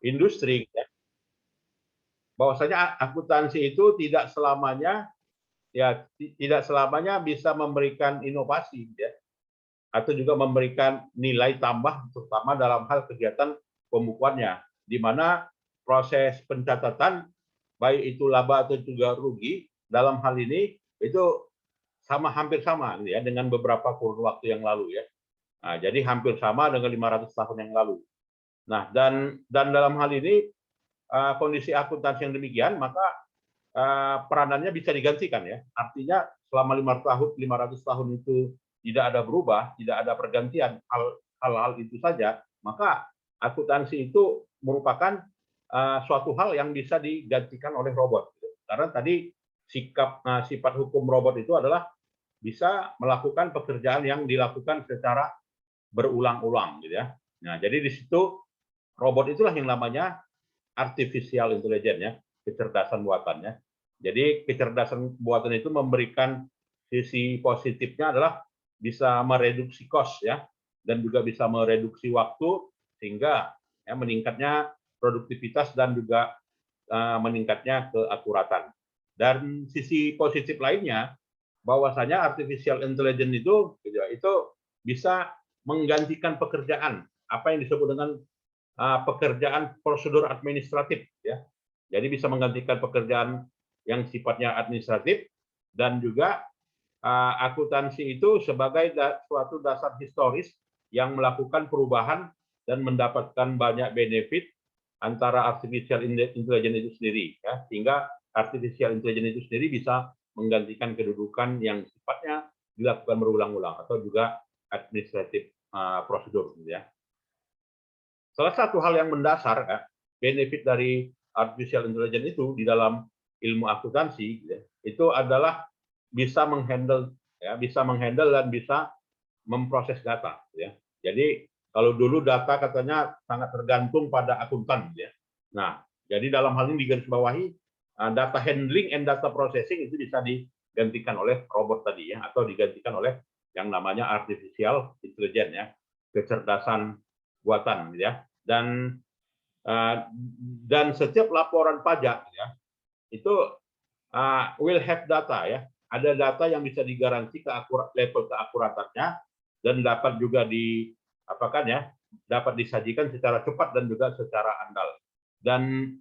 industri, ya, bahwasanya akuntansi itu tidak selamanya bisa memberikan inovasi, ya, atau juga memberikan nilai tambah, terutama dalam hal kegiatan pembukuannya, di mana proses pencatatan baik itu laba atau juga rugi dalam hal ini itu hampir sama gitu ya dengan beberapa kurun waktu yang lalu, ya. Nah, jadi hampir sama dengan 500 tahun yang lalu. Nah, dan dalam hal ini kondisi akuntansi yang demikian, maka peranannya bisa digantikan, ya. Artinya selama 500 tahun itu tidak ada berubah, tidak ada pergantian hal-hal itu saja, maka akuntansi itu merupakan suatu hal yang bisa digantikan oleh robot. Karena tadi sifat hukum robot itu adalah bisa melakukan pekerjaan yang dilakukan secara berulang-ulang, gitu ya. Nah, jadi di situ robot itulah yang namanya artificial intelligence, ya, kecerdasan buatannya. Jadi kecerdasan buatan itu memberikan sisi positifnya adalah bisa mereduksi cost, ya, dan juga bisa mereduksi waktu sehingga ya, meningkatnya produktivitas dan juga meningkatnya keakuratan. Dan sisi positif lainnya bahwasanya artificial intelligence itu bisa menggantikan pekerjaan apa yang disebut dengan pekerjaan prosedur administratif, ya. Jadi bisa menggantikan pekerjaan yang sifatnya administratif dan juga akuntansi itu sebagai suatu dasar historis yang melakukan perubahan dan mendapatkan banyak benefit antara artificial intelligence itu sendiri, ya, sehingga artificial intelligence itu sendiri bisa menggantikan kedudukan yang sifatnya dilakukan berulang-ulang atau juga administratif prosedur, ya. Salah satu hal yang mendasar, ya, benefit dari artificial intelligence itu di dalam ilmu akuntansi, ya, itu adalah bisa menghandle, ya, bisa menghandle dan bisa memproses data, ya. Jadi kalau dulu data katanya sangat tergantung pada akuntan, ya. Nah, jadi dalam hal ini digarisbawahi data handling and data processing itu bisa digantikan oleh robot tadi, ya, atau digantikan oleh yang namanya artificial intelligence, ya, kecerdasan buatan, ya. Dan setiap laporan pajak, ya, itu will have data, ya, ada data yang bisa digaransi level keakuratannya dan dapat juga dapat disajikan secara cepat dan juga secara andal. Dan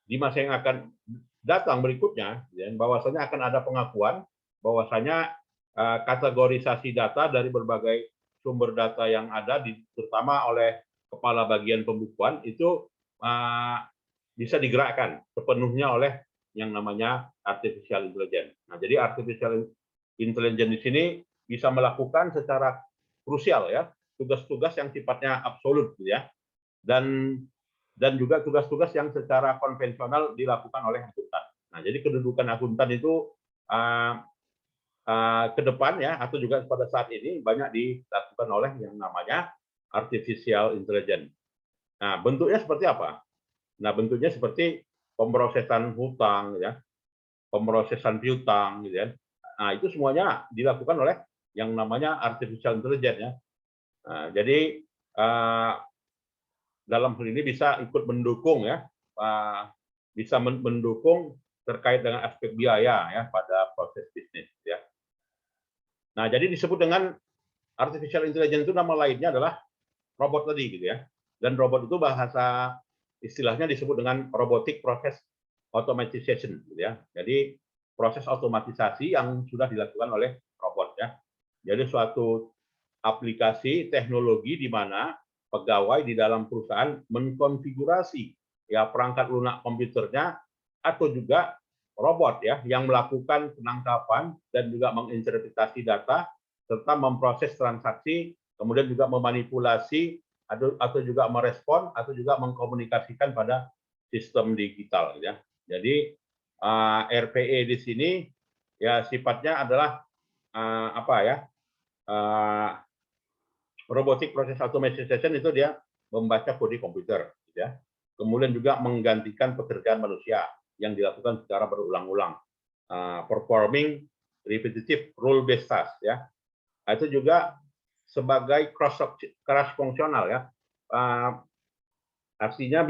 di masa yang akan datang berikutnya, ya, bahwasanya akan ada pengakuan bahwasanya kategorisasi data dari berbagai sumber data yang ada, terutama oleh kepala bagian pembukuan itu bisa digerakkan sepenuhnya oleh yang namanya artificial intelligence. Nah, jadi artificial intelligence di sini bisa melakukan secara krusial, ya, tugas-tugas yang sifatnya absolut, ya, dan juga tugas-tugas yang secara konvensional dilakukan oleh akuntan. Nah, jadi kedudukan akuntan itu ke depan, ya, atau juga pada saat ini banyak dilakukan oleh yang namanya artificial intelligence. Nah, bentuknya seperti apa? Nah, bentuknya seperti pemrosesan hutang, ya, pemrosesan piutang, gitu ya. Nah, itu semuanya dilakukan oleh yang namanya artificial intelligence, ya. Nah, jadi dalam hal ini bisa ikut mendukung, ya, bisa mendukung terkait dengan aspek biaya, ya, pada proses bisnis, ya. Nah, jadi disebut dengan artificial intelligence itu nama lainnya adalah robot tadi, gitu ya. Dan robot itu bahasa istilahnya disebut dengan robotic process automatization, gitu ya. Jadi proses otomatisasi yang sudah dilakukan oleh robot, ya. Jadi suatu aplikasi teknologi di mana pegawai di dalam perusahaan mengkonfigurasi, ya, perangkat lunak komputernya atau juga robot, ya, yang melakukan penangkapan dan juga menginterpretasi data serta memproses transaksi, kemudian juga memanipulasi atau juga merespon atau juga mengkomunikasikan pada sistem digital, ya. Jadi RPE di sini ya sifatnya adalah apa ya, robotic process automation itu dia membaca kode komputer, ya. Kemudian juga menggantikan pekerjaan manusia yang dilakukan secara berulang-ulang, performing repetitive role based task, ya. Itu juga sebagai cross fungsional, ya, Artinya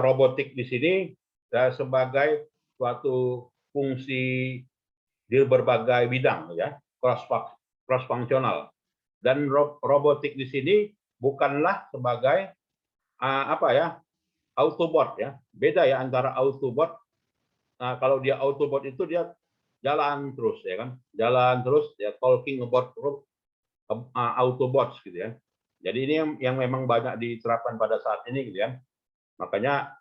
robotik di sini sebagai suatu fungsi di berbagai bidang, ya, cross fungsional. Dan robotik di sini bukanlah sebagai apa ya, Autobot, ya. Beda ya antara Autobot. Kalau dia Autobot itu dia jalan terus, ya kan, jalan terus, ya, talking about Autobots, gitu ya. Jadi ini yang memang banyak diterapkan pada saat ini, gitu ya. Makanya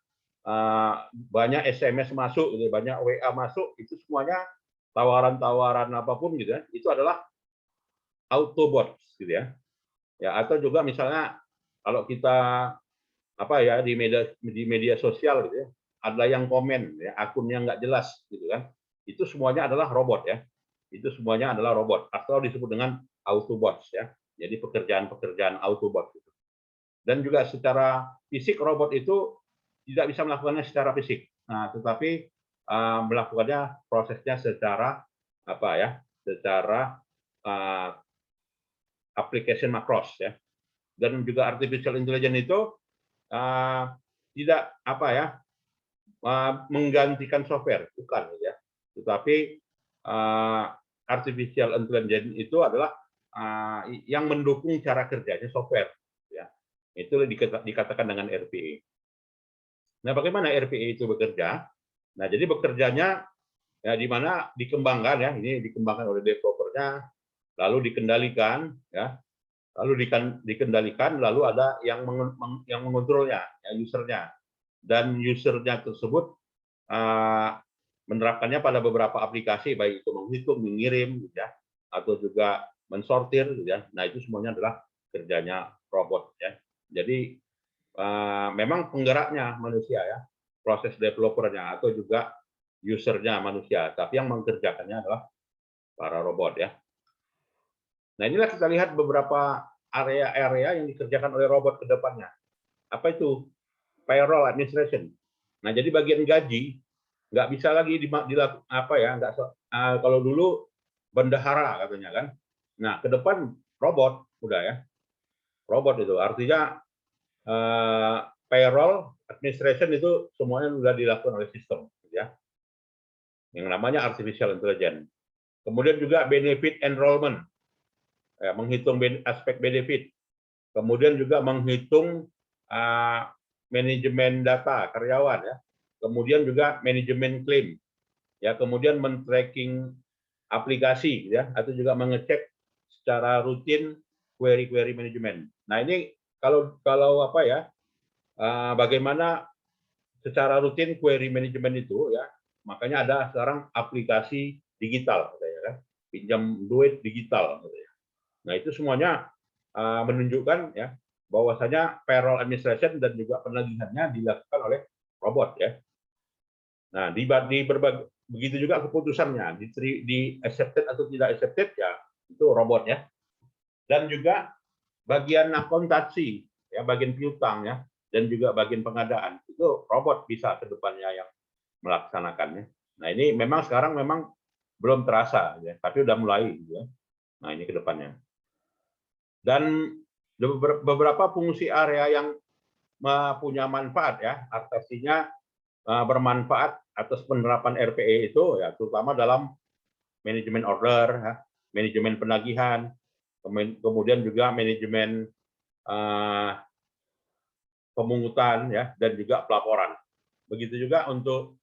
banyak SMS masuk, gitu, banyak WA masuk, itu semuanya tawaran-tawaran apapun, gitu ya, itu adalah Autobots, gitu ya. Ya, atau juga misalnya kalau kita apa ya di media sosial, gitu ya, ada yang komen, ya, akunnya nggak jelas, gitu kan, itu semuanya adalah robot, ya, itu semuanya adalah robot atau disebut dengan Autobots, ya, jadi pekerjaan-pekerjaan Autobot, gitu. Dan juga secara fisik robot itu tidak bisa melakukannya secara fisik, nah, tetapi melakukannya prosesnya secara apa ya, secara application macros, ya. Dan juga artificial intelligence itu tidak apa ya, menggantikan software, bukan, ya. Tetapi artificial intelligence itu adalah yang mendukung cara kerjanya software, ya. Itu dikatakan dengan RPA. Nah, bagaimana RPA itu bekerja? Nah, jadi bekerjanya ya di mana dikembangkan, ya, ini dikembangkan oleh developernya, lalu dikendalikan, ya, lalu dikendalikan, lalu ada yang mengontrolnya, ya, usernya, dan usernya tersebut menerapkannya pada beberapa aplikasi, baik itu menghitung, mengirim, gitu ya, atau juga mensortir, gitu ya. Nah, itu semuanya adalah kerjanya robot, ya. Jadi memang penggeraknya manusia, ya, proses developernya atau juga usernya manusia, tapi yang mengerjakannya adalah para robot, ya. Nah, inilah kita lihat beberapa area-area yang dikerjakan oleh robot ke depannya. Apa itu? Payroll administration. Nah, jadi bagian gaji nggak bisa lagi dilakukan apa ya, nggak kalau dulu bendahara katanya kan. Nah, ke depan robot udah, ya. Robot itu artinya payroll administration itu semuanya sudah dilakukan oleh sistem, ya. Yang namanya artificial intelligence. Kemudian juga benefit enrollment, ya, menghitung aspek benefit. Kemudian juga menghitung manajemen data karyawan, ya. Kemudian juga manajemen klaim, ya. Kemudian men-tracking aplikasi, ya, atau juga mengecek secara rutin query manajemen. Nah, ini kalau apa ya, bagaimana secara rutin query manajemen itu, ya, makanya ada sekarang aplikasi digital, ya kan, pinjam duit digital, ya. Nah, itu semuanya menunjukkan, ya, bahwasanya payroll administration dan juga penagihannya dilakukan oleh robot, ya. Nah, begitu juga keputusannya di accepted atau tidak accepted, ya, itu robot, ya. Dan juga bagian akuntansi, ya, bagian piutang, ya, dan juga bagian pengadaan itu robot bisa ke depannya yang melaksanakannya. Nah, ini memang sekarang memang belum terasa, ya, tapi udah mulai, ya. Nah, ini ke depannya. Dan beberapa fungsi area yang punya manfaat, ya, artinya bermanfaat atas penerapan RPA itu, ya, terutama dalam manajemen order, ya, manajemen penagihan, kemudian juga manajemen pemungutan, ya, dan juga pelaporan. Begitu juga untuk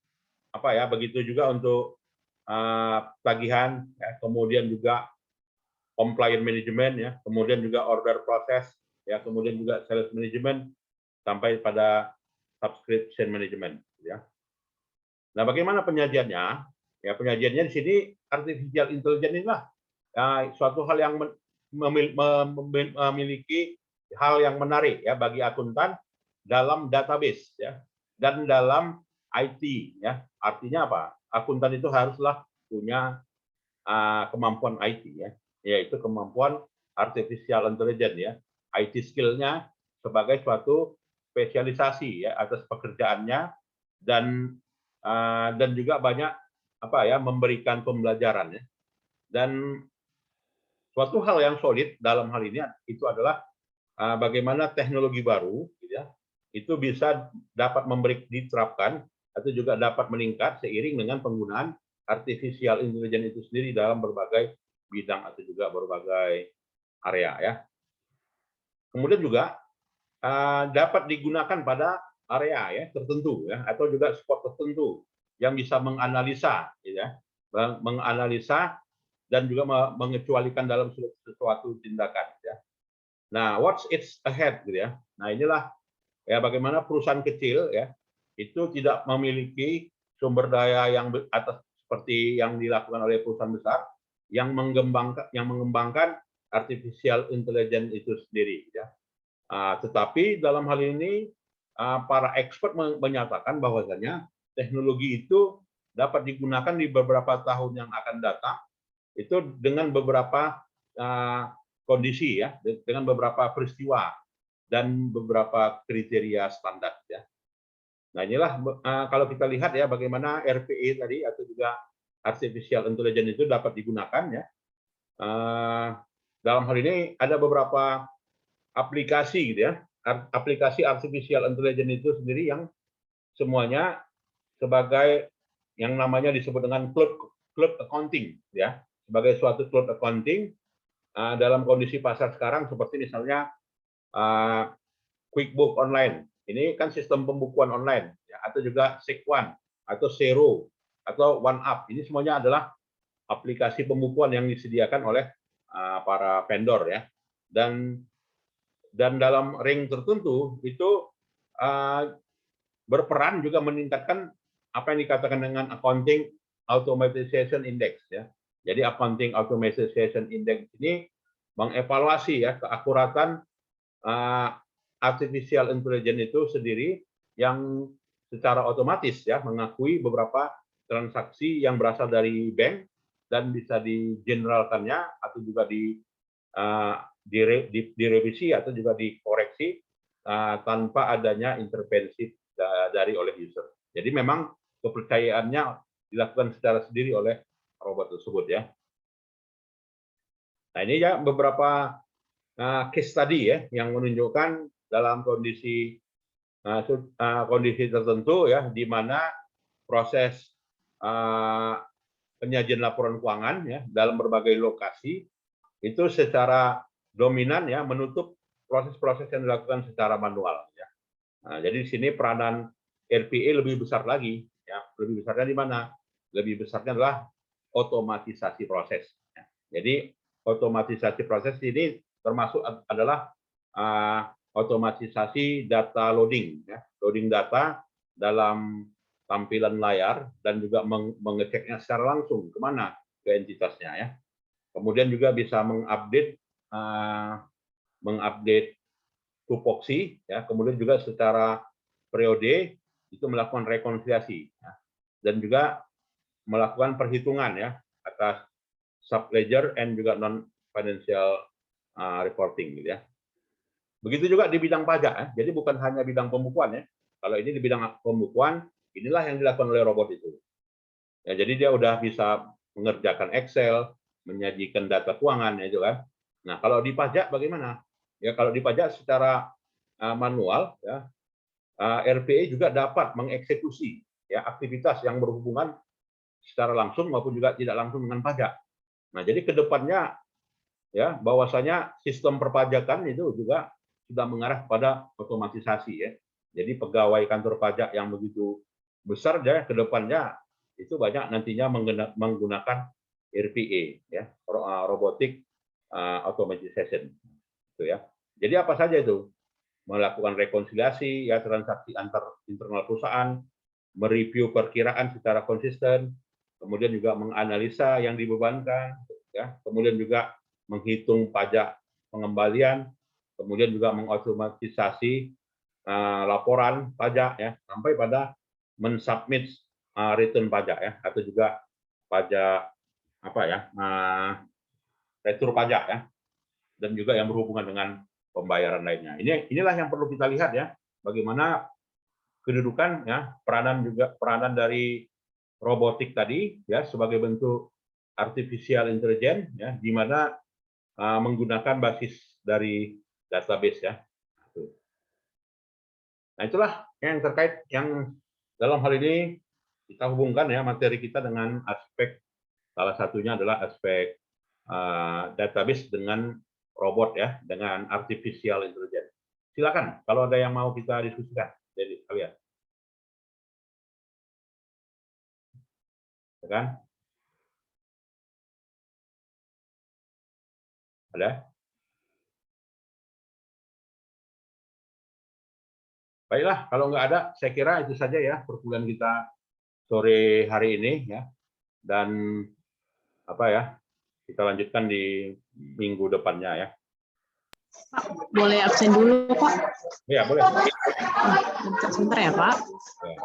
apa ya? Begitu juga untuk tagihan, ya, kemudian juga compliance management, ya, kemudian juga order proses, ya, kemudian juga sales management sampai pada subscription management, ya. Nah, bagaimana penyajiannya? Ya, penyajiannya di sini artificial intelligence inilah suatu hal yang memiliki hal yang menarik, ya, bagi akuntan dalam database, ya, dan dalam IT, ya. Artinya apa? Akuntan itu haruslah punya kemampuan IT, ya, yaitu kemampuan artificial intelligence, ya, IT skill-nya sebagai suatu spesialisasi, ya, atas pekerjaannya, dan juga banyak apa ya, memberikan pembelajaran, ya. Dan suatu hal yang solid dalam hal ini itu adalah bagaimana teknologi baru, gitu ya, itu bisa dapat diterapkan atau juga dapat meningkat seiring dengan penggunaan artificial intelligence itu sendiri dalam berbagai bidang atau juga berbagai area ya. Kemudian juga dapat digunakan pada area ya tertentu ya atau juga spot tertentu yang bisa menganalisa ya, menganalisa dan juga mengecualikan dalam suatu tindakan ya. Nah, what's its ahead gitu ya. Nah, inilah ya bagaimana perusahaan kecil ya itu tidak memiliki sumber daya yang atas seperti yang dilakukan oleh perusahaan besar yang mengembangkan artificial intelligence itu sendiri ya. Tetapi dalam hal ini para expert menyatakan bahwasanya teknologi itu dapat digunakan di beberapa tahun yang akan datang itu dengan beberapa kondisi ya, dengan beberapa peristiwa dan beberapa kriteria standar ya. Nah inilah kalau kita lihat ya bagaimana RPA tadi atau juga artificial intelligence itu dapat digunakan ya. Dalam hal ini ada beberapa aplikasi gitu ya, aplikasi artificial intelligence itu sendiri yang semuanya sebagai yang namanya disebut dengan cloud accounting ya, sebagai suatu cloud accounting dalam kondisi pasar sekarang seperti misalnya QuickBook Online, ini kan sistem pembukuan online ya, atau juga Sequan atau Xero atau OneUp, ini semuanya adalah aplikasi pembukuan yang disediakan oleh para vendor ya, dan dalam ring tertentu itu berperan juga meningkatkan apa yang dikatakan dengan accounting automatization index ya. Jadi accounting automatization index ini mengevaluasi ya keakuratan artificial intelligence itu sendiri yang secara otomatis ya mengakui beberapa transaksi yang berasal dari bank dan bisa digeneralkannya atau juga direvisi atau juga dikoreksi tanpa adanya intervensi dari oleh user. Jadi memang kepercayaannya dilakukan secara sendiri oleh robot tersebut ya. Nah ini ya beberapa case study ya yang menunjukkan dalam kondisi tertentu ya di mana proses penyajian laporan keuangan ya dalam berbagai lokasi itu secara dominan ya menutup proses-proses yang dilakukan secara manual ya. Nah, jadi di sini peranan RPA lebih besar lagi ya, lebih besarnya di mana? Lebih besarnya adalah otomatisasi proses ya. Jadi otomatisasi proses ini termasuk adalah otomatisasi data loading ya, loading data dalam tampilan layar dan juga mengeceknya secara langsung kemana ke entitasnya ya. Kemudian juga bisa mengupdate tupoksi ya, kemudian juga secara periode itu melakukan rekonsiliasi ya, dan juga melakukan perhitungan ya atas sub ledger and juga non financial reporting gitu ya. Begitu juga di bidang pajak ya. Jadi bukan hanya bidang pembukuan ya. Kalau ini di bidang pembukuan inilah yang dilakukan oleh robot itu. Ya, jadi dia udah bisa mengerjakan Excel, menyajikan data keuangan ya itu kan. Nah, kalau di pajak bagaimana? Ya kalau di pajak secara manual ya RPA juga dapat mengeksekusi ya aktivitas yang berhubungan secara langsung maupun juga tidak langsung dengan pajak. Nah, jadi kedepannya ya bahwasanya sistem perpajakan itu juga sudah mengarah pada otomatisasi ya. Jadi pegawai kantor pajak yang begitu besar ya kedepannya itu banyak nantinya menggunakan RPA ya, robotic automation itu ya. Jadi apa saja itu? Melakukan rekonsiliasi ya transaksi antar internal perusahaan, mereview perkiraan secara konsisten, kemudian juga menganalisa yang dibebankan ya, kemudian juga menghitung pajak pengembalian, kemudian juga mengotomatisasi laporan pajak ya sampai pada mensubmit return pajak ya atau juga pajak apa ya retur pajak ya dan juga yang berhubungan dengan pembayaran lainnya. Inilah yang perlu kita lihat ya bagaimana kedudukan ya peranan dari robotik tadi ya sebagai bentuk artificial intelligence ya di mana menggunakan basis dari database ya. Nah, itulah yang terkait yang dalam hal ini kita hubungkan ya materi kita dengan aspek salah satunya adalah aspek database dengan robot ya, dengan artificial intelligence. Silakan kalau ada yang mau kita diskusikan dari kalian. Ya kan? Ada? Baiklah, kalau nggak ada, saya kira itu saja ya perkuliahan kita sore hari ini ya. Dan apa ya, kita lanjutkan di minggu depannya ya. Pak, boleh absen dulu, Pak? Ya, boleh. Sebentar ya, Pak. Ya.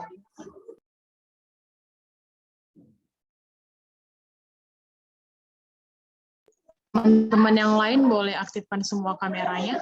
Teman-teman yang lain boleh aktifkan semua kameranya.